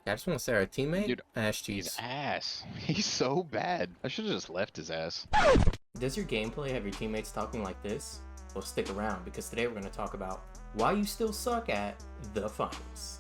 I just want to say our teammate, Dude, ass he's cheeks. ass. He's so bad. I should have just left his ass. Does your gameplay have your teammates talking like this? Well, stick around because today we're going to talk about why you still suck at the finals.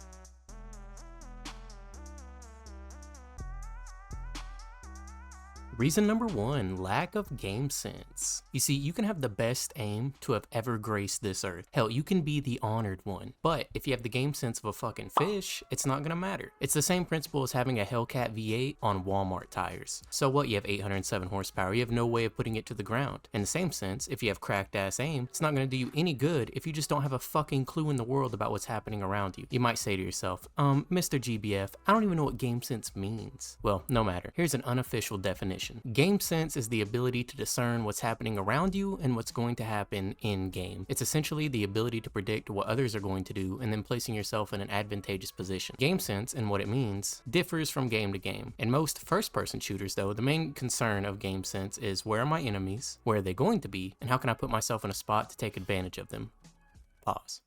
Reason number one, lack of game sense. You see, you can have the best aim to have ever graced this earth. Hell, you can be the honored one. But if you have the game sense of a fucking fish, it's not gonna matter. It's the same principle as having a Hellcat V8 on Walmart tires. So what, you have 807 horsepower, you have no way of putting it to the ground. In the same sense, if you have cracked ass aim, it's not gonna do you any good if you just don't have a fucking clue in the world about what's happening around you. You might say to yourself, Mr. GBF, I don't even know what game sense means. Well, no matter. Here's an unofficial definition. Game sense is the ability to discern what's happening around you and what's going to happen in game. It's essentially the ability to predict what others are going to do and then placing yourself in an advantageous position. Game sense and what it means differs from game to game. In most first-person shooters though, the main concern of game sense is where are my enemies, where are they going to be, and how can I put myself in a spot to take advantage of them. Pause.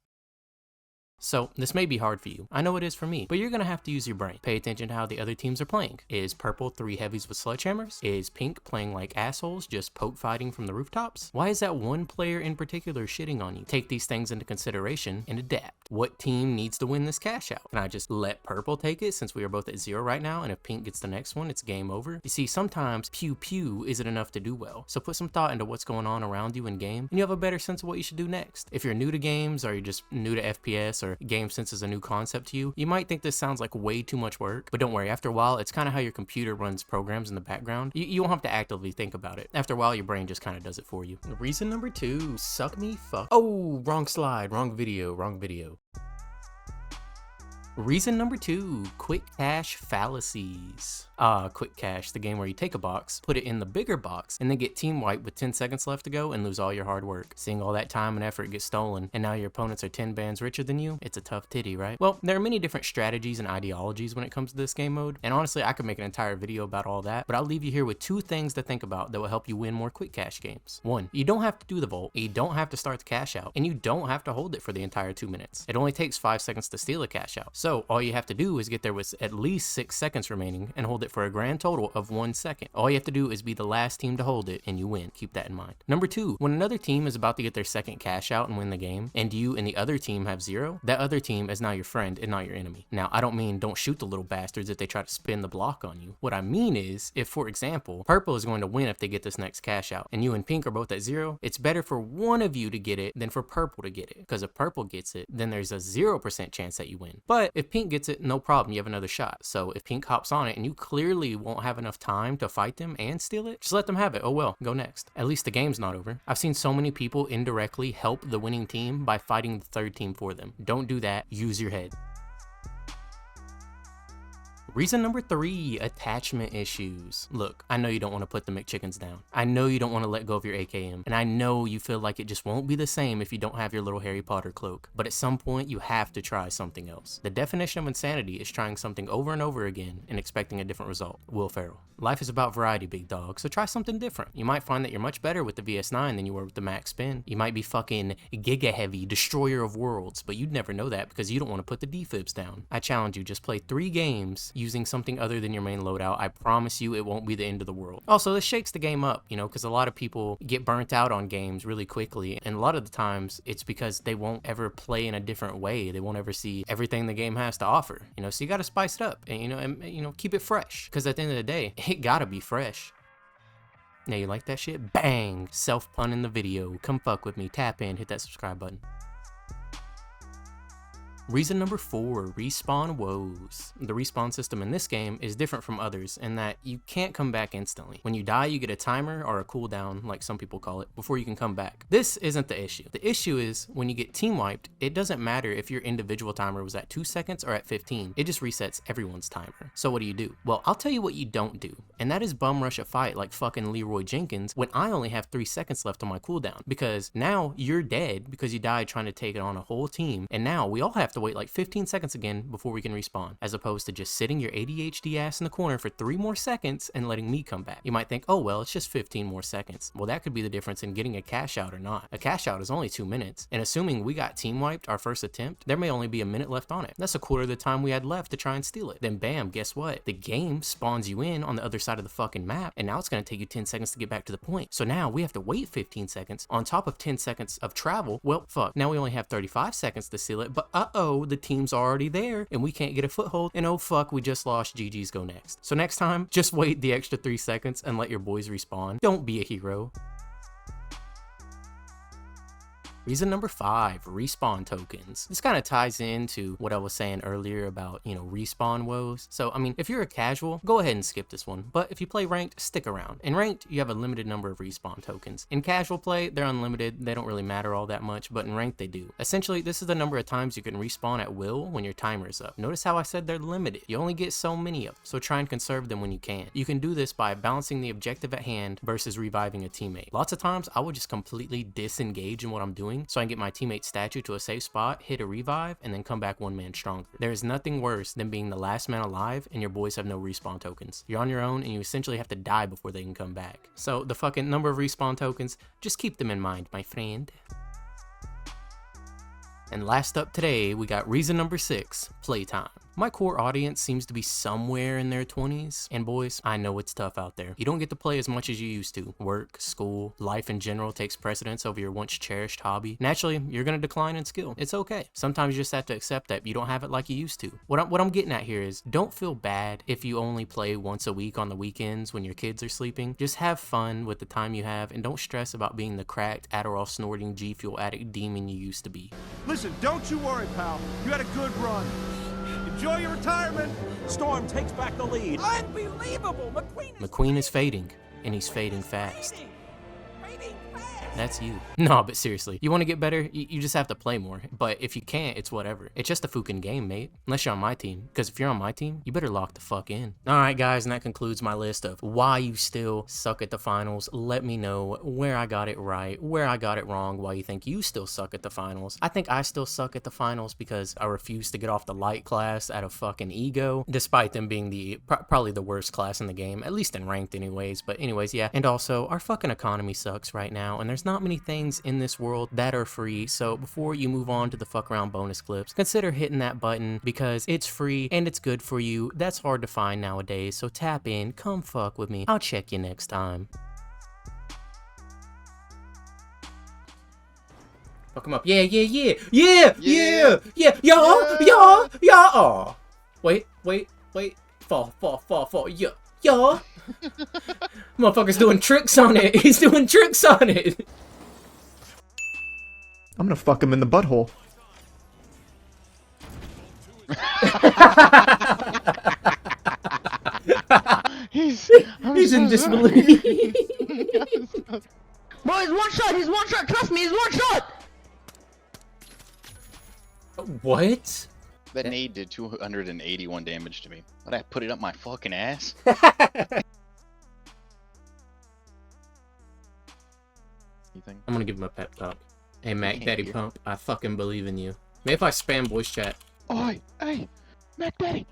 So, this may be hard for you. I know it is for me, but you're gonna have to use your brain. Pay attention to how the other teams are playing. Is purple 3 heavies with sledgehammers? Is pink playing like assholes, just poke fighting from the rooftops? Why is that one player in particular shitting on you? Take these things into consideration and adapt. What team needs to win this cash out? Can I just let purple take it since we are both at 0 right now, and if pink gets the next one, it's game over? You see, sometimes pew pew isn't enough to do well, so put some thought into what's going on around you in game, and you have a better sense of what you should do next. If you're new to games, or you're just new to FPS, or game sense is a new concept to you, you might think this sounds like way too much work, but don't worry, after a while, it's kind of how your computer runs programs in the background. You won't have to actively think about it. After a while, your brain just kind of does it for you. Reason number 2, suck me fuck. Oh, wrong slide, wrong video. Reason number 2, quick cache fallacies. Quick cache, the game where you take a box, put it in the bigger box, and then get team wiped with 10 seconds left to go and lose all your hard work. Seeing all that time and effort get stolen, and now your opponents are 10 bands richer than you, it's a tough titty, right? Well, there are many different strategies and ideologies when it comes to this game mode, and honestly, I could make an entire video about all that, but I'll leave you here with 2 things to think about that will help you win more quick cache games. 1, you don't have to do the vault, you don't have to start the cash out, and you don't have to hold it for the entire 2 minutes. It only takes 5 seconds to steal a cash out. So, all you have to do is get there with at least 6 seconds remaining and hold it for a grand total of 1 second. All you have to do is be the last team to hold it and you win. Keep that in mind. Number 2, when another team is about to get their second cash out and win the game, and you and the other team have 0, that other team is now your friend and not your enemy. Now, I don't mean don't shoot the little bastards if they try to spin the block on you. What I mean is, if for example, purple is going to win if they get this next cash out, and you and pink are both at 0, it's better for one of you to get it than for purple to get it. Because if purple gets it, then there's a 0% chance that you win. But if pink gets it, no problem, you have another shot. So if pink hops on it and you clearly won't have enough time to fight them and steal it, just let them have it. Oh well, go next. At least the game's not over. I've seen so many people indirectly help the winning team by fighting the third team for them. Don't do that. Use your head. Reason number 3, attachment issues. Look, I know you don't want to put the McChickens down. I know you don't want to let go of your AKM. And I know you feel like it just won't be the same if you don't have your little Harry Potter cloak. But at some point, you have to try something else. The definition of insanity is trying something over and over again and expecting a different result. Will Ferrell. Life is about variety, big dog, so try something different. You might find that you're much better with the VS9 than you were with the Max Spin. You might be fucking giga heavy, destroyer of worlds, but you'd never know that because you don't want to put the defibs down. I challenge you, just play 3 games using something other than your main loadout. I promise you it won't be the end of the world. Also, this shakes the game up, you know, because a lot of people get burnt out on games really quickly, and a lot of the times it's because they won't ever play in a different way. They won't ever see everything the game has to offer, you know, so you got to spice it up and keep it fresh, because at the end of the day, it gotta be fresh. Now, you like that shit? Bang! Self pun in the video. Come fuck with me. Tap in, hit that subscribe button. Reason number 4, respawn woes. The respawn system in this game is different from others in that you can't come back instantly. When you die, you get a timer or a cooldown, like some people call it, before you can come back. This isn't the issue. The issue is when you get team wiped, it doesn't matter if your individual timer was at 2 seconds or at 15. It just resets everyone's timer. So what do? Well, I'll tell you what you don't do, and that is bum rush a fight like fucking Leroy Jenkins when I only have 3 seconds left on my cooldown, because now you're dead because you died trying to take it on a whole team, and now we all have to wait like 15 seconds again before we can respawn, as opposed to just sitting your ADHD ass in the corner for 3 more seconds and letting me come back. You might think, oh well, it's just 15 more seconds. Well, that could be the difference in getting a cash out or not. A cash out is only 2 minutes, and assuming we got team wiped our first attempt, there may only be a minute left on it. That's a quarter of the time we had left to try and steal it. Then bam, guess what? The game spawns you in on the other side of the fucking map, and now it's gonna take you 10 seconds to get back to the point. So now we have to wait 15 seconds on top of 10 seconds of travel. Well, fuck, now we only have 35 seconds to seal it, but uh-oh, the team's already there, and we can't get a foothold, and oh fuck, we just lost. GG's go next. So next time, just wait the extra 3 seconds and let your boys respawn. Don't be a hero. Reason number 5, respawn tokens. This kind of ties into what I was saying earlier about, respawn woes. So, I mean, if you're a casual, go ahead and skip this one. But if you play ranked, stick around. In ranked, you have a limited number of respawn tokens. In casual play, they're unlimited. They don't really matter all that much, but in ranked, they do. Essentially, this is the number of times you can respawn at will when your timer is up. Notice how I said they're limited. You only get so many of them, so try and conserve them when you can. You can do this by balancing the objective at hand versus reviving a teammate. Lots of times, I would just completely disengage in what I'm doing so I can get my teammate's statue to a safe spot, hit a revive, and then come back 1 man stronger. There is nothing worse than being the last man alive and your boys have no respawn tokens. You're on your own and you essentially have to die before they can come back. So the fucking number of respawn tokens, just keep them in mind, my friend. And last up today, we got reason number 6, playtime. My core audience seems to be somewhere in their 20s, and boys, I know it's tough out there. You don't get to play as much as you used to. Work, school, life in general takes precedence over your once cherished hobby. Naturally, you're gonna decline in skill. It's okay. Sometimes you just have to accept that you don't have it like you used to. What I'm getting at here is, don't feel bad if you only play once a week on the weekends when your kids are sleeping. Just have fun with the time you have, and don't stress about being the cracked, Adderall snorting, G Fuel addict demon you used to be. Listen, don't you worry, pal. You had a good run. Enjoy your retirement. Storm takes back the lead. Unbelievable! McQueen is fading, and he's fading fast. That's you. No, but seriously, you want to get better, you just have to play more. But if you can't, it's whatever. It's just a fucking game, mate. Unless you're on my team. Because if you're on my team, you better lock the fuck in. Alright guys, and that concludes my list of why you still suck at the finals. Let me know where I got it right, where I got it wrong, why you think you still suck at the finals. I think I still suck at the finals because I refuse to get off the light class out of fucking ego, despite them being probably the worst class in the game, at least in ranked anyways. But anyways, yeah. And also, our fucking economy sucks right now, and there's not many things in this world that are free, so before you move on to the fuck around bonus clips, consider hitting that button because it's free and it's good for you. That's hard to find nowadays, so tap in, come fuck with me. I'll check you next time. Fuck him up. Yeah. Aw. Wait. Fall. Yeah. Motherfucker's doing tricks on it. He's doing tricks on it. I'm gonna fuck him in the butthole. He's in disbelief. Bro, he's one shot, trust me, he's one shot! What? That nade did 281 damage to me. But I put it up my fucking ass. Anything? I'm gonna give him a pep talk. Hey, Mac Daddy Pump, I fucking believe in you. Maybe if I spam voice chat. Oi, hey, Mac Daddy.